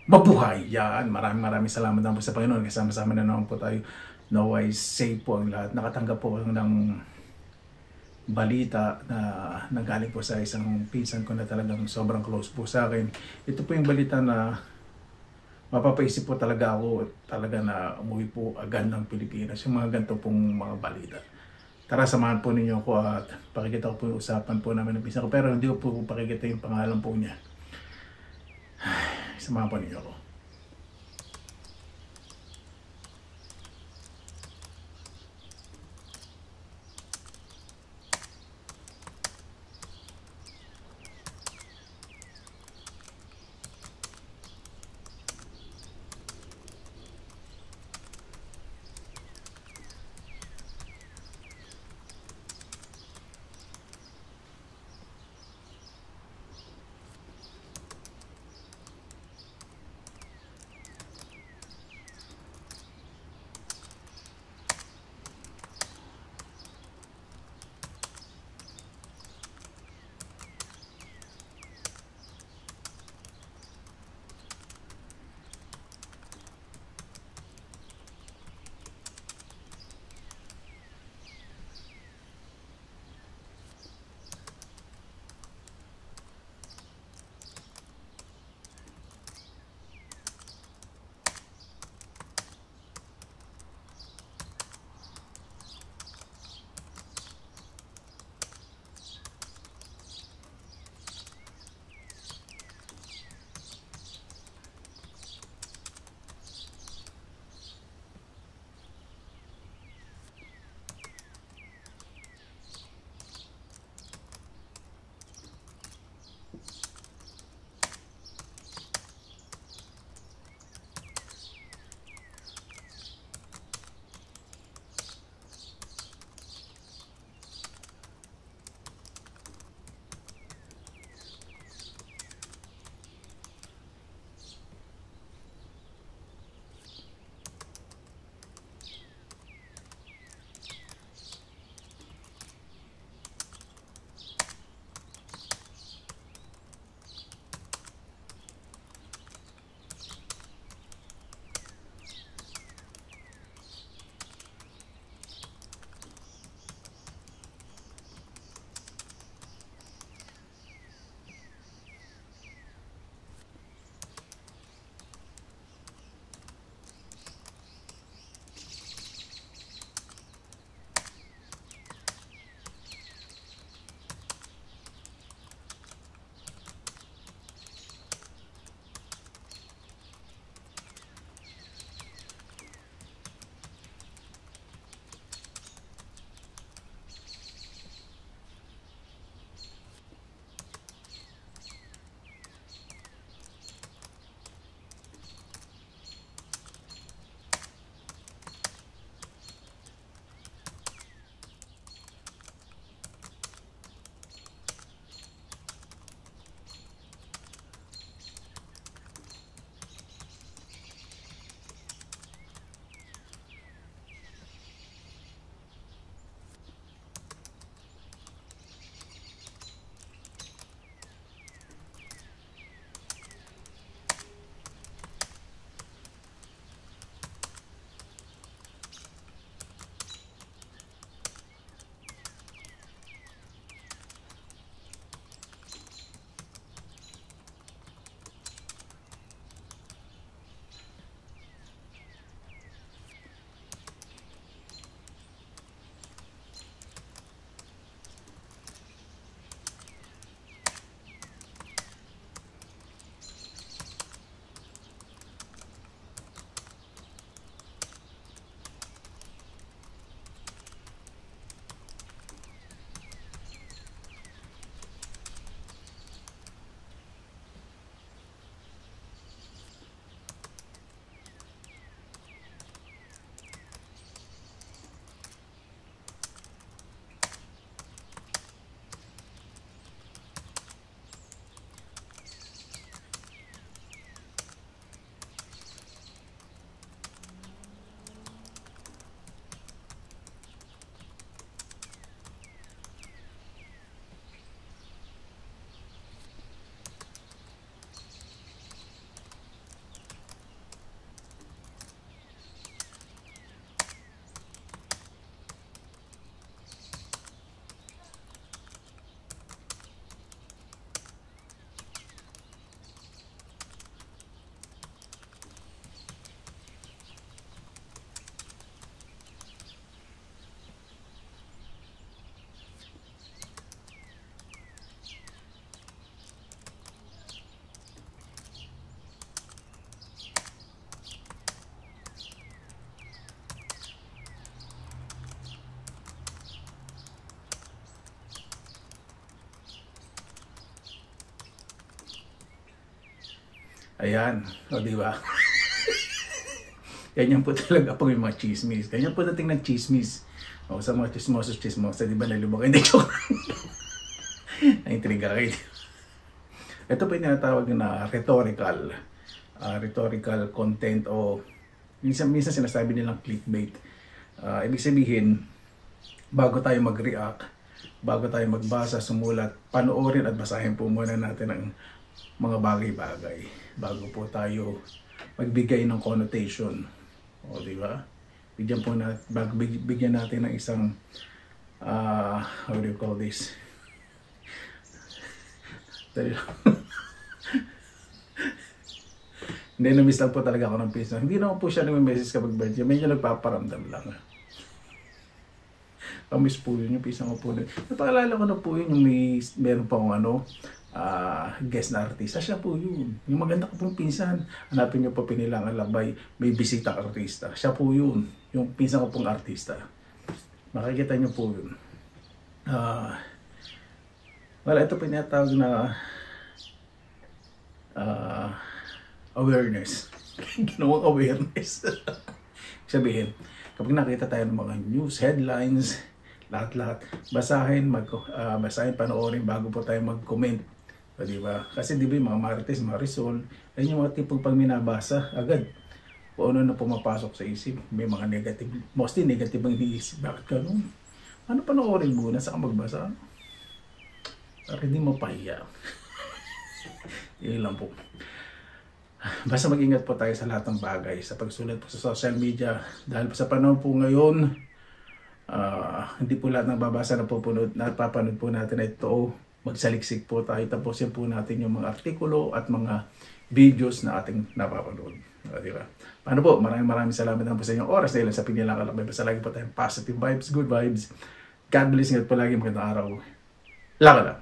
mabuhay. Yan, maraming salamat naman po sa Panginoon. Kasama-sama na naman po tayo. Naway safe po ang lahat. Nakatanggap po ng balita na nanggaling po sa isang pinsan ko na talagang sobrang close po sa akin. Ito po yung balita na mapapaisip po talaga ako talaga na umuwi po agad ng Pilipinas. Yung mga ganito pong mga balita. Tara, samahan po ninyo ako at pakikita ko po yung usapan po namin ng pinsan ko. Pero hindi ko po pakikita yung pangalan po niya. Samahan po ninyo ako. Ayan, o di ba? Ganyan po talaga po yung mga chismis. Ganyan po dating ng chismis. O sa mga chismosos, di ba nalubog? Hindi, joke. Naintriga kayo. Ito po yung tinatawag na rhetorical content o minsan sinasabi nilang clickbait. Ibig sabihin, bago tayo mag-react, bago tayo magbasa, sumulat, panoorin at basahin po muna natin ang mga bagay-bagay bago po tayo magbigay ng connotation. O, di ba? Bigyan natin ng isang how do you call this? Hindi, na-miss lang po talaga ako ng pizza. Hindi naman po siya nag-message kapag birthday. Medyo nagpaparamdam lang. Miss po yun, yung pizza ko po. Napaalala ko na po yun, yung meron pa akong guest na artista. Siya po yun. Yung maganda ko pong pinsan. Hanapin niyo po Pinilang Alabay. May bisita artista. Siya po yun. Yung pinsan ko pong artista. Makikita niyo po yun. Wala, ito pinatawag na awareness. Ginawang awareness. Sabihin, kapag nakita tayo ng mga news, headlines, lahat-lahat, basahin, panoorin bago po tayo mag-comment. O, diba? Kasi di ba yung mga Marites, Marisol, ayun yung mga tipong pag minabasa, agad, kung ano na pumapasok sa isip. May mga negative, mostly negative ang iniisip. Bakit ganun? Ano panoorin muna sa magbasa? Para hindi mapahiya. Yun lang po. Basta mag-ingat po tayo sa lahat ng bagay, sa pagsulat po sa social media. Dahil sa panahon po ngayon, hindi po lahat ng babasa na napapanood po natin na ito. Magsaliksik po tayo. Tapusin po natin yung mga artikulo at mga videos na ating napapanood. Diba? Paano po? Maraming salamat na po sa inyong oras dahil sa Pinilang Alabay. Basta lagi po tayong positive vibes, good vibes. God bless. Ingat po lagi. Magandang araw. Laka lang.